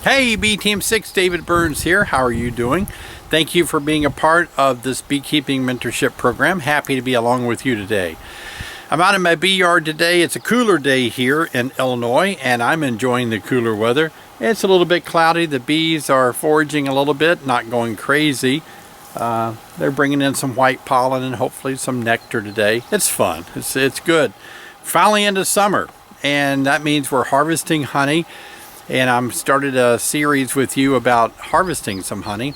Hey, BeeTeam6, David Burns here. How are you doing? Thank you for being a part of this beekeeping mentorship program. Happy to be along with you today. I'm out in my bee yard today. It's a cooler day here in Illinois, and I'm enjoying the cooler weather. It's a little bit cloudy. The bees are foraging a little bit, not going crazy. They're bringing in some white pollen and hopefully some nectar today. It's fun. It's good. Finally into summer, and that means we're harvesting honey. And I'm started a series with you about harvesting some honey.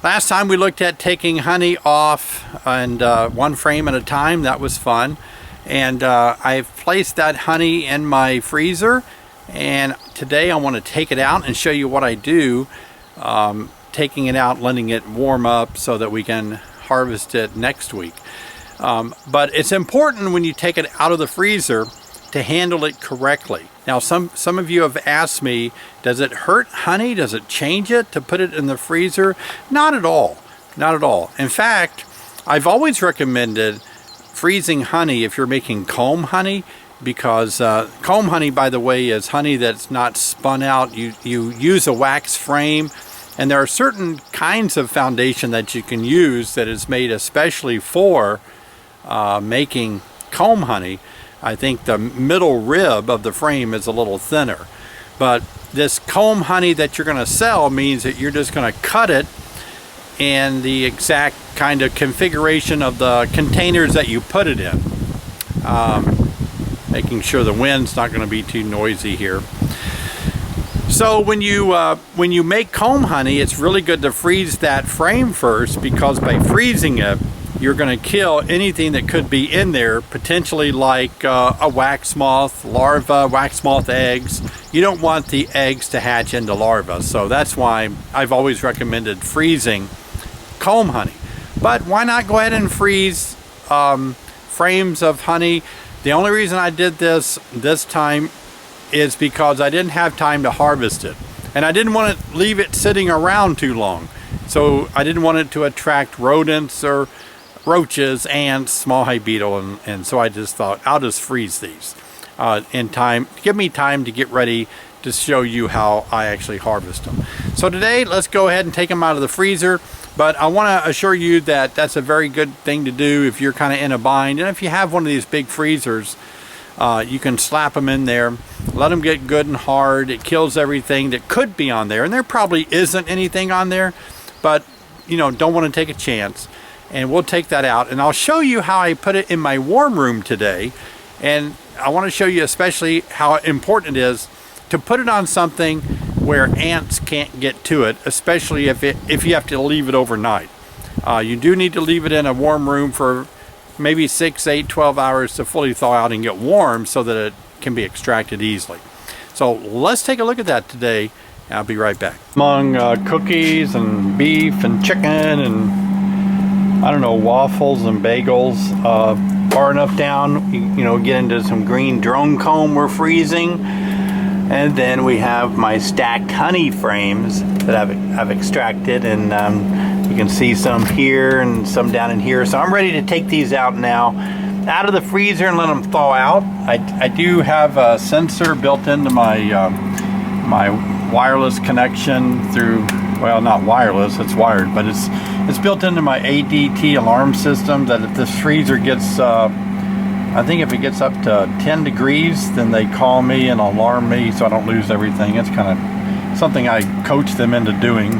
Last time we looked at taking honey off and one frame at a time. That was fun. And I've placed that honey in my freezer, and today I want to take it out and show you what I do, taking it out, letting it warm up so that we can harvest it next week. But it's important when you take it out of the freezer to handle it correctly. Now some of you have asked me, does it hurt honey? Does it change it to put it in the freezer? Not at all. Not at all. In fact, I've always recommended freezing honey if you're making comb honey, because comb honey, by the way, is honey that's not spun out. You use a wax frame, and there are certain kinds of foundation that you can use that is made especially for making comb honey. I think the middle rib of the frame is a little thinner, but this comb honey that you're going to sell means that you're just going to cut it in the exact kind of configuration of the containers that you put it in, making sure the wind's not going to be too noisy here. So when you make comb honey, it's really good to freeze that frame first, because by freezing it, you're going to kill anything that could be in there, potentially like a wax moth, larva, wax moth eggs. You don't want the eggs to hatch into larvae, so that's why I've always recommended freezing comb honey. But why not go ahead and freeze frames of honey? The only reason I did this time is because I didn't have time to harvest it, and I didn't want to leave it sitting around too long. So I didn't want it to attract rodents or roaches, ants, small hive beetle, and so I just thought I'll just freeze these in time. Give me time to get ready to show you how I actually harvest them. So today, let's go ahead and take them out of the freezer. But I want to assure you that that's a very good thing to do if you're kind of in a bind. And if you have one of these big freezers, you can slap them in there, let them get good and hard. It kills everything that could be on there, and there probably isn't anything on there, but you know, don't want to take a chance. And we'll take that out, and I'll show you how I put it in my warm room today. And I want to show you especially how important it is to put it on something where ants can't get to it, especially if you have to leave it overnight. You do need to leave it in a warm room for maybe 6, 8, 12 hours to fully thaw out and get warm so that it can be extracted easily. So let's take a look at that today. I'll be right back. Among cookies and beef and chicken and I don't know, waffles and bagels, far enough down, you know, get into some green drone comb we're freezing. And then we have my stacked honey frames that I've extracted, and you can see some here and some down in here. So I'm ready to take these out now, out of the freezer, and let them thaw out. I do have a sensor built into my my wireless connection through, well, not wireless, it's wired, but it's built into my ADT alarm system, that if this freezer gets, I think if it gets up to 10 degrees, then they call me and alarm me so I don't lose everything. It's kind of something I coach them into doing.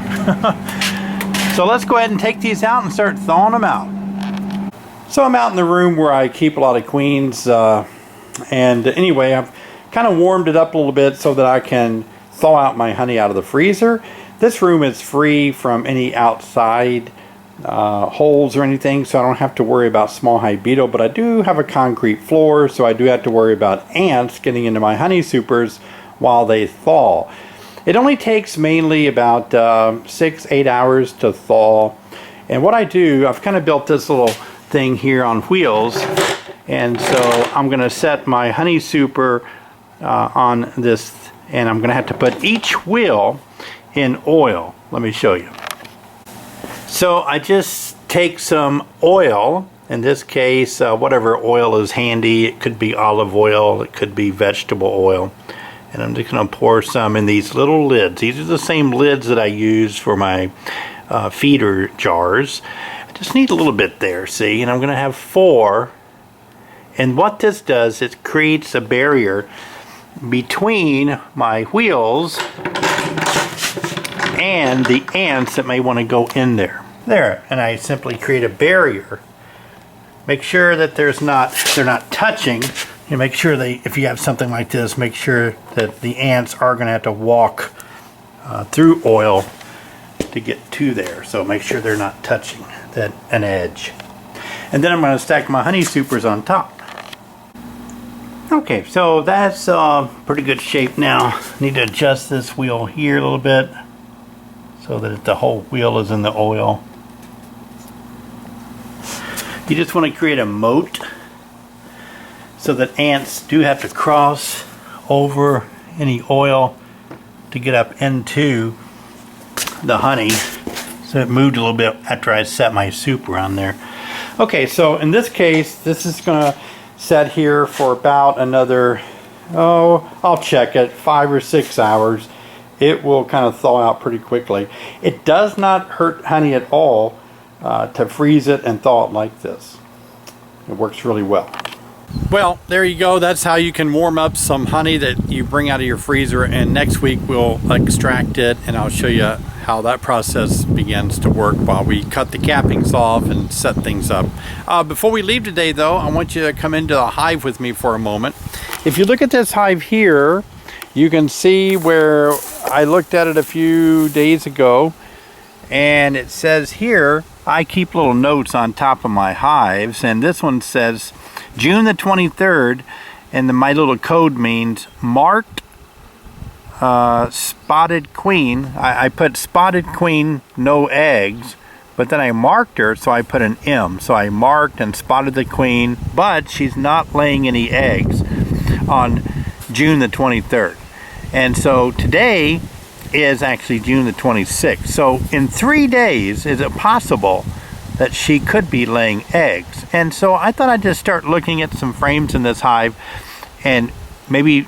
So let's go ahead and take these out and start thawing them out. So I'm out in the room where I keep a lot of queens, and anyway, I've kind of warmed it up a little bit so that I can thaw out my honey out of the freezer. This room is free from any outside holes or anything, so I don't have to worry about small hive beetle, but I do have a concrete floor, so I do have to worry about ants getting into my honey supers while they thaw. It only takes mainly about 6-8 hours to thaw. And what I do, I've kind of built this little thing here on wheels, and so I'm going to set my honey super on this, and I'm going to have to put each wheel in oil. Let me show you. So I just take some oil, in this case whatever oil is handy. It could be olive oil, it could be vegetable oil, And I'm just going to pour some in these little lids. These are the same lids that I use for my feeder jars. I just need a little bit there, see? And I'm going to have 4. And what this does, it creates a barrier between my wheels and the ants that may want to go in there. There, and I simply create a barrier. Make sure that they're not touching. You make sure if you have something like this, make sure that the ants are going to have to walk through oil to get to there. So make sure they're not touching an edge. And then I'm going to stack my honey supers on top. Okay, so that's pretty good shape now. Need to adjust this wheel here a little bit so that the whole wheel is in the oil. You just want to create a moat so that ants do have to cross over any oil to get up into the honey. So it moved a little bit after I set my super on there. Okay, so in this case, this is going to set here for about another, I'll check it, 5 or 6 hours. It will kind of thaw out pretty quickly. It does not hurt honey at all to freeze it and thaw it like this. It works really well. Well, there you go. That's how you can warm up some honey that you bring out of your freezer, and next week we'll extract it and I'll show you how that process begins to work while we cut the cappings off and set things up. Before we leave today though, I want you to come into the hive with me for a moment. If you look at this hive here, you can see where I looked at it a few days ago, and it says here, I keep little notes on top of my hives, and this one says June the 23rd, and my little code means marked spotted queen. I put spotted queen, no eggs, but then I marked her, so I put an M. So I marked and spotted the queen, but she's not laying any eggs on June the 23rd. And so today is actually June the 26th. So in 3 days, is it possible that she could be laying eggs? And so I thought I'd just start looking at some frames in this hive, and maybe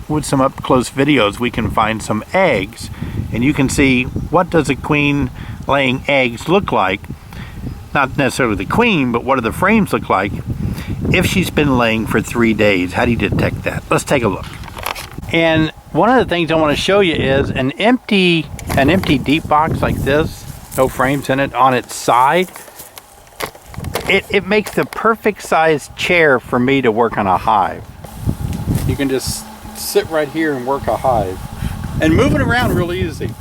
with some up close videos we can find some eggs, and you can see what does a queen laying eggs look like. Not necessarily the queen, but what do the frames look like if she's been laying for 3 days. How do you detect that? Let's take a look. And one of the things I want to show you is an empty deep box like this, no frames in it, on its side. It makes the perfect size chair for me to work on a hive. You can just sit right here and work a hive, and move it around real easy.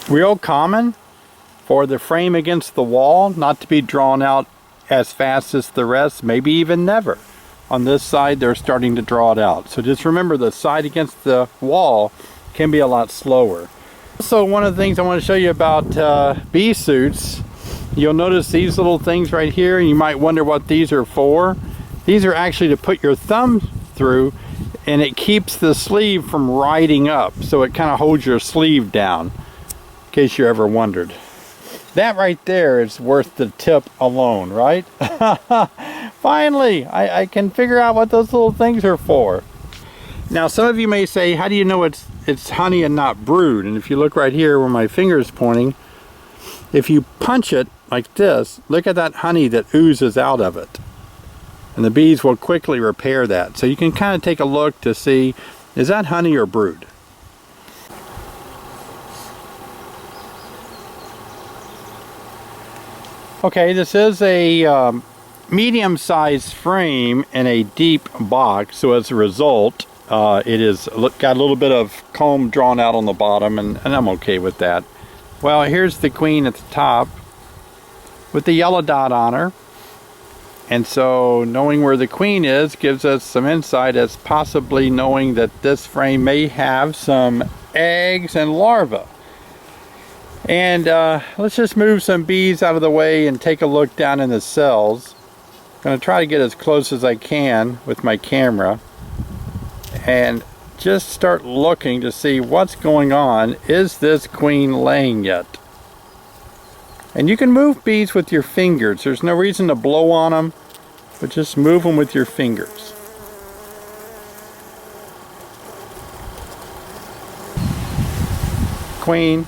Real common for the frame against the wall not to be drawn out as fast as the rest, maybe even never. On this side they're starting to draw it out, so just remember the side against the wall can be a lot slower. So one of the things I want to show you about bee suits, you'll notice these little things right here, and you might wonder what these are for. These are actually to put your thumb through, and it keeps the sleeve from riding up, so it kind of holds your sleeve down, in case you ever wondered. That right there is worth the tip alone, right? Finally, I can figure out what those little things are for. Now some of you may say, how do you know it's honey and not brood? And if you look right here where my finger is pointing, if you punch it like this, look at that honey that oozes out of it. And the bees will quickly repair that. So you can kind of take a look to see, is that honey or brood? Okay, this is a medium-sized frame in a deep box, so as a result it is got a little bit of comb drawn out on the bottom, and I'm okay with that. Well, here's the queen at the top with the yellow dot on her, and so knowing where the queen is gives us some insight as possibly knowing that this frame may have some eggs and larvae. And let's just move some bees out of the way and take a look down in the cells. I'm going to try to get as close as I can with my camera and just start looking to see what's going on. Is this queen laying yet? And you can move bees with your fingers. There's no reason to blow on them, but just move them with your fingers. queen.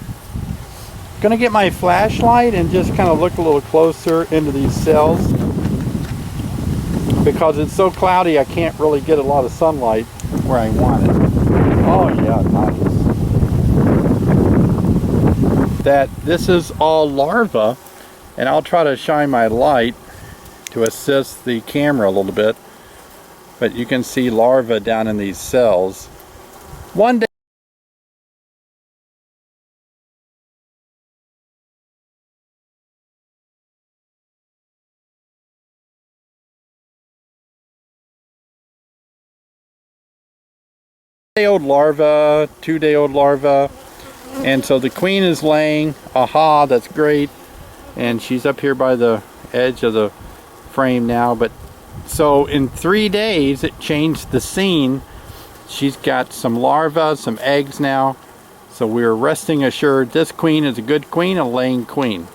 Gonna get my flashlight and just kind of look a little closer into these cells. Because it's so cloudy, I can't really get a lot of sunlight where I want it. Oh yeah, nice. That this is all larva, and I'll try to shine my light to assist the camera a little bit. But you can see larvae down in these cells. One day old larva, 2-day-old larva, and so the queen is laying. Aha, that's great. And she's up here by the edge of the frame now. But so in 3 days it changed the scene. She's got some larvae, some eggs now, so we're resting assured this queen is a good queen, a laying queen.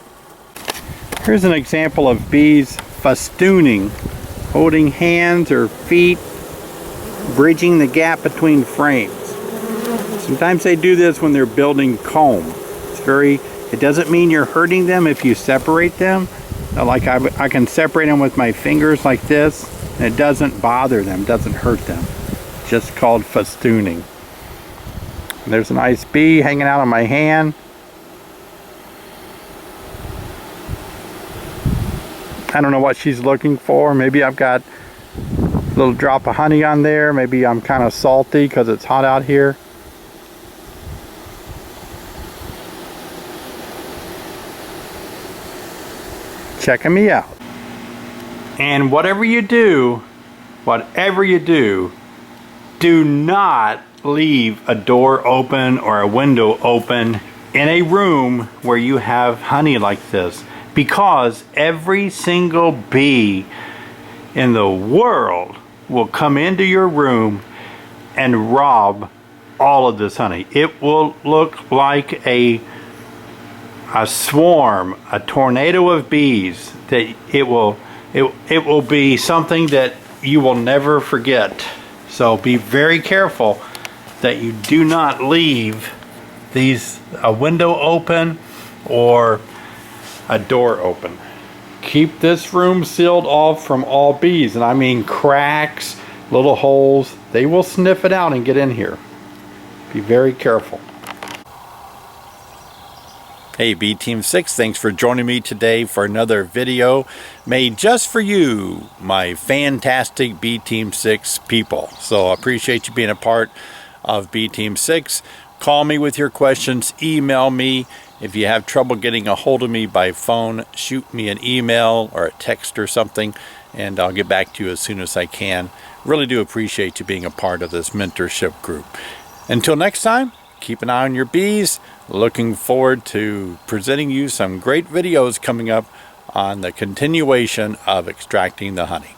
Here's an example of bees festooning, holding hands or feet, bridging the gap between frames. Sometimes they do this when they're building comb. It doesn't mean you're hurting them if you separate them. Like I can separate them with my fingers like this, and it doesn't bother them, doesn't hurt them. It's just called festooning. There's a nice bee hanging out on my hand. I don't know what she's looking for. Maybe I've got a little drop of honey on there. Maybe I'm kind of salty because it's hot out here. Checking me out. And whatever you do, do not leave a door open or a window open in a room where you have honey like this, because every single bee in the world will come into your room and rob all of this honey. It will look like a swarm, a tornado of bees. That it will be something that you will never forget. So be very careful that you do not leave a window open or a door open. Keep this room sealed off from all bees, and I mean cracks, little holes. They will sniff it out and get in here. Be very careful. Hey BeeTeam6, thanks for joining me today for another video made just for you, my fantastic BeeTeam6 people. So I appreciate you being a part of BeeTeam6. Call me with your questions, email me. If you have trouble getting a hold of me by phone, shoot me an email or a text or something, and I'll get back to you as soon as I can. Really do appreciate you being a part of this mentorship group. Until next time, keep an eye on your bees. Looking forward to presenting you some great videos coming up on the continuation of extracting the honey.